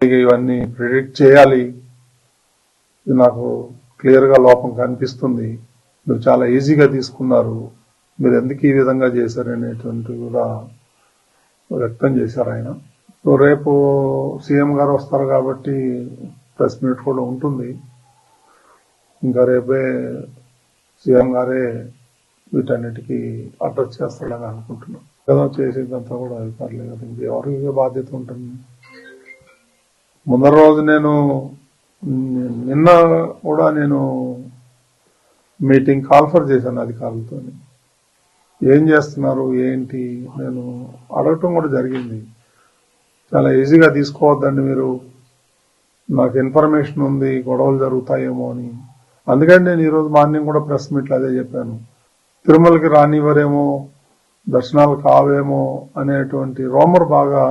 ఇవన్నీ ప్రిడిక్ట్ చేయాలి, ఇది నాకు క్లియర్గా లోపం కనిపిస్తుంది, మీరు చాలా ఈజీగా తీసుకున్నారు, మీరు ఎందుకు ఈ విధంగా చేశారనేటువంటి కూడా వ్యక్తం చేశారు ఆయన. సో రేపు సీఎం గారు వస్తారు కాబట్టి ప్రెస్ మీట్ కూడా ఉంటుంది. ఇంకా రేపే సీఎం గారే వీటన్నిటికీ అడ్రస్ చేస్తాడని అనుకుంటున్నాం. కదా చేసేదంతా కూడా అధికారులే కదా, ఇంకెవరికి బాధ్యత ఉంటుంది. ముందర రోజు నిన్న కూడా నేను మీటింగ్ కాల్ఫర్ చేశాను అధికారులతో. ఏం చేస్తున్నారు ఏంటి నేను అడగటం కూడా జరిగింది. చాలా ఈజీగా తీసుకోవద్దండి మీరు, నాకు ఇన్ఫర్మేషన్ ఉంది గొడవలు జరుగుతాయేమో అని. అందుకని నేను ఈరోజు మార్నింగ్ కూడా ప్రెస్ మీట్లో అదే చెప్పాను. తిరుమలకి రానివ్వరేమో, దర్శనాలు కావేమో అనేటువంటి రోమర్ బాగా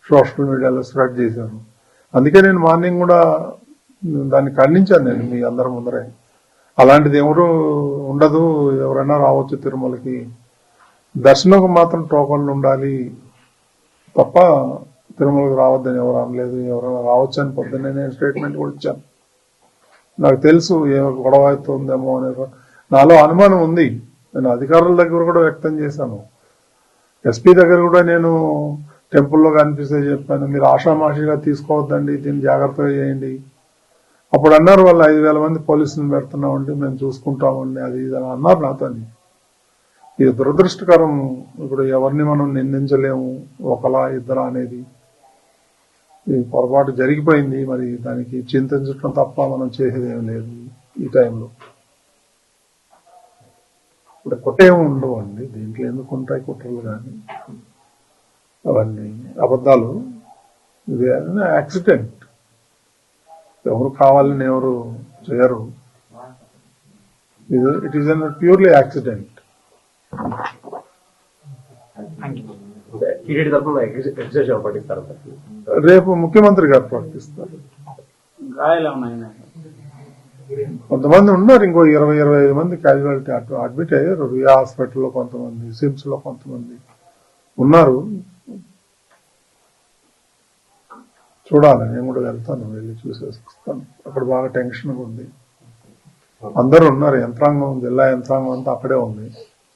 సోషల్ మీడియాలో స్ప్రెడ్ చేశారు. అందుకే నేను మార్నింగ్ కూడా దాన్ని ఖండించాను నేను మీ అందరి ముందరే. అలాంటిది ఎవరు ఉండదు, ఎవరైనా రావచ్చు తిరుమలకి, దర్శనంకు మాత్రం టోకన్లు ఉండాలి తప్ప తిరుమలకి రావద్దని ఎవరు అనలేదు. ఎవరైనా రావచ్చు అని పొద్దున్నే నేను స్టేట్మెంట్ కూడా ఇచ్చాను. నాకు తెలుసు ఏ గొడవ అవుతుందేమో అనే నాలో అనుమానం ఉంది. నేను అధికారుల దగ్గర కూడా వ్యక్తం చేశాను. ఎస్పీ దగ్గర కూడా నేను టెంపుల్లో కనిపిస్తే చెప్పాను, మీరు ఆషామాషిగా తీసుకోవద్దండి, దీన్ని జాగ్రత్తగా చేయండి. అప్పుడు అన్నారు వాళ్ళు 5,000 మంది పోలీసులను పెడుతున్నామండి, మేము చూసుకుంటామండి, అది ఇది అని అన్నారు నాతో. ఇది దురదృష్టకరం. ఇప్పుడు ఎవరిని మనం నిందించలేము, ఒకలా ఇద్దరా అనేది. ఇది పొరపాటు జరిగిపోయింది, మరి దానికి చింతించడం తప్ప మనం చేసేదేం లేదు ఈ టైంలో. ఇప్పుడు కుట్రేమి ఉండవు అండి దీంట్లో, ఎందుకు ఉంటాయి కుట్రలు కానీ అవన్నీ అబద్ధాలు. ఇది యాక్సిడెంట్, ఎవరు కావాలని ఎవరు చేయరు. It is an purely accident. రేపు ముఖ్యమంత్రి గారు ప్రకటిస్తారు. కొంతమంది ఉన్నారు, ఇంకో 20-25 మంది క్యాజువాలిటీ అడ్మిట్ అయ్యారు. రియా హాస్పిటల్లో కొంతమంది, సిమ్స్ లో కొంతమంది ఉన్నారు. చూడాలి, నేను కూడా వెళ్తాను, వెళ్ళి చూసేస్తాను. అక్కడ బాగా టెన్షన్గా ఉంది, అందరూ ఉన్నారు, యంత్రాంగం, జిల్లా యంత్రాంగం అంతా అక్కడే ఉంది.